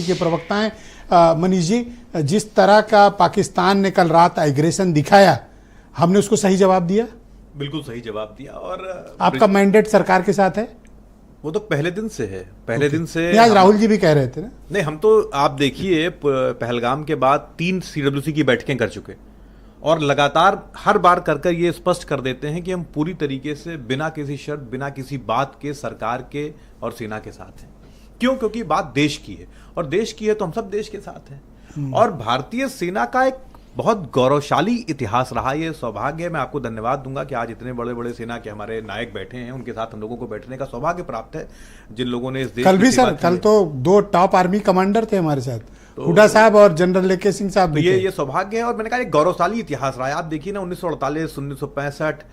के प्रवक्ता हैं मनीष जी, जिस तरह का पाकिस्तान ने कल रात एग्रेशन दिखाया, हमने उसको सही जवाब दिया। बिल्कुल सही जवाब दिया। और आपका मैंडेट सरकार के साथ है? वो तो पहले दिन से है, पहले दिन से। आज राहुल जी भी कह रहे थे ना। नहीं, हम तो आप देखिए पहलगाम के बाद 3 CWC की बैठकें कर चुके और लगातार हर बार कर ये स्पष्ट कर देते हैं कि हम पूरी तरीके से बिना किसी शर्त, बिना किसी बात के सरकार के और सेना के साथ हैं। क्यों? क्योंकि बात देश की है और देश की है तो हम सब देश के साथ हैं। और भारतीय सेना का एक बहुत गौरवशाली इतिहास रहा। ये सौभाग्य है, मैं आपको धन्यवाद दूंगा कि आज इतने बड़े बड़े सेना के हमारे नायक बैठे हैं, उनके साथ हम लोगों को बैठने का सौभाग्य प्राप्त है। जिन लोगों ने इस देश कल भी सर, कल तो 2 टॉप आर्मी कमांडर थे हमारे साथ, हुड्डा साहब और जनरल लेके सिंह साहब। तो ये सौभाग्य है और मैंने कहा एक गौरवशाली इतिहास रहा है। आप देखिए ना, 1948, 1965,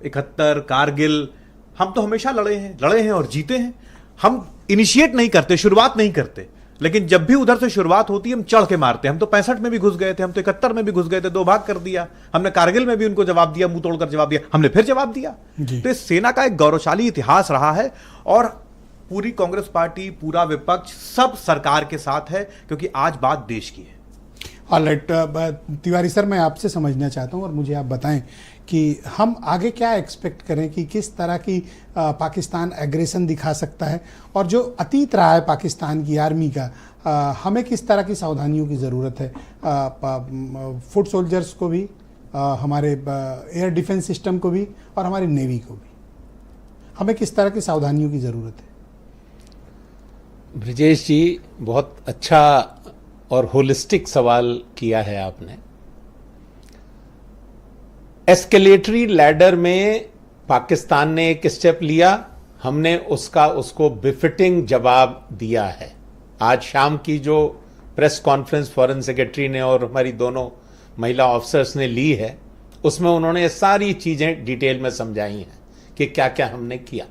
71, कारगिल, हम तो हमेशा लड़े हैं और जीते हैं। हम इनिशिएट नहीं करते, शुरुआत नहीं करते, लेकिन जब भी उधर से शुरुआत होती है हम चढ़ के मारते हैं। हम तो 65 में भी घुस गए थे, हम तो 71 में भी घुस गए थे, 2 भाग कर दिया हमने। कारगिल में भी उनको जवाब दिया, मुंह तोड़कर जवाब दिया, हमने फिर जवाब दिया। तो इस सेना का एक गौरवशाली इतिहास रहा है और पूरी कांग्रेस पार्टी, पूरा विपक्ष सब सरकार के साथ है, क्योंकि आज बात देश की है। ऑलराइट तिवारी सर, मैं आपसे समझना चाहता हूं और मुझे आप बताएं कि हम आगे क्या एक्सपेक्ट करें कि किस तरह की पाकिस्तान एग्रेशन दिखा सकता है, और जो अतीत रहा है पाकिस्तान की आर्मी का, हमें किस तरह की सावधानियों की ज़रूरत है, फुट सोल्जर्स को भी, हमारे एयर डिफेंस सिस्टम को भी और हमारी नेवी को भी, हमें किस तरह की सावधानियों की ज़रूरत है? ब्रिजेश जी, बहुत अच्छा और होलिस्टिक सवाल किया है आपने। एस्केलेटरी लैडर में पाकिस्तान ने एक स्टेप लिया, हमने उसको बिफिटिंग जवाब दिया है। आज शाम की जो प्रेस कॉन्फ्रेंस फॉरेन सेक्रेटरी ने और हमारी दोनों महिला ऑफिसर्स ने ली है, उसमें उन्होंने सारी चीजें डिटेल में समझाई हैं कि क्या क्या हमने किया।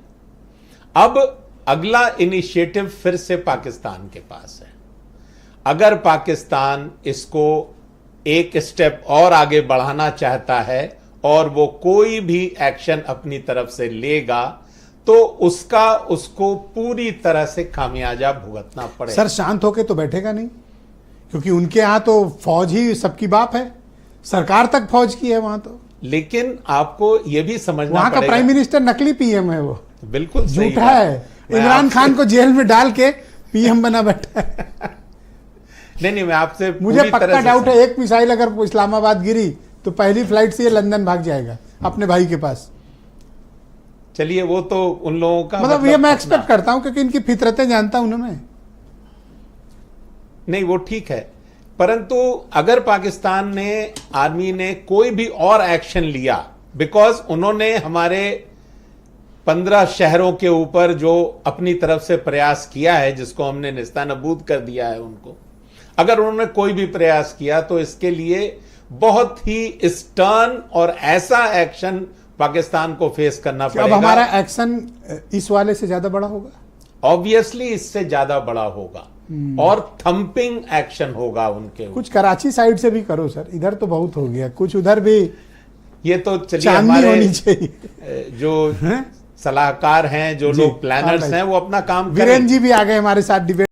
अब अगला इनिशिएटिव फिर से पाकिस्तान के पास है। अगर पाकिस्तान इसको एक स्टेप और आगे बढ़ाना चाहता है और वो कोई भी एक्शन अपनी तरफ से लेगा तो उसको पूरी तरह से खामियाजा भुगतना पड़ेगा। सर, शांत होके तो बैठेगा नहीं, क्योंकि उनके यहां तो फौज ही सबकी बाप है, सरकार तक फौज की है वहां तो। लेकिन आपको यह भी समझना वहां का प्राइम मिनिस्टर नकली पीएम है, वो बिल्कुल झूठा है। इमरान खान को जेल में डाल के पीएम बना बैठा है। नहीं, मैं आपसे मुझे पक्का डाउट है, एक मिसाइल अगर इस्लामाबाद गिरी तो पहली फ्लाइट से ये लंदन भाग जाएगा अपने भाई के पास। चलिए, वो तो उन लोगों का मतलब ये मैं एक्सपेक्ट करता हूं, क्योंकि इनकी फितरतें जानता हूं ना मैं। नहीं, वो ठीक है, परंतु अगर पाकिस्तान ने, आर्मी ने कोई भी और एक्शन लिया, बिकॉज उन्होंने हमारे 15 शहरों के ऊपर जो अपनी तरफ से प्रयास किया है, जिसको हमने नेस्तनाबूद कर दिया है उनको, अगर उन्होंने कोई भी प्रयास किया तो इसके लिए बहुत ही स्टर्न और ऐसा एक्शन पाकिस्तान को फेस करना पड़ेगा। अब हमारा एक्शन इस वाले से ज्यादा बड़ा होगा, ऑब्वियसली इससे ज्यादा बड़ा होगा और थंपिंग एक्शन होगा उनके। कुछ कराची साइड से भी करो सर, इधर तो बहुत हो गया, कुछ उधर भी। ये तो चलिए, हमारे होनी चाहिए जो सलाहकार हैं, जो लोग प्लानर्स हैं, वो अपना काम करें। वीरेंद्र जी भी आ गए हमारे साथ डिबेट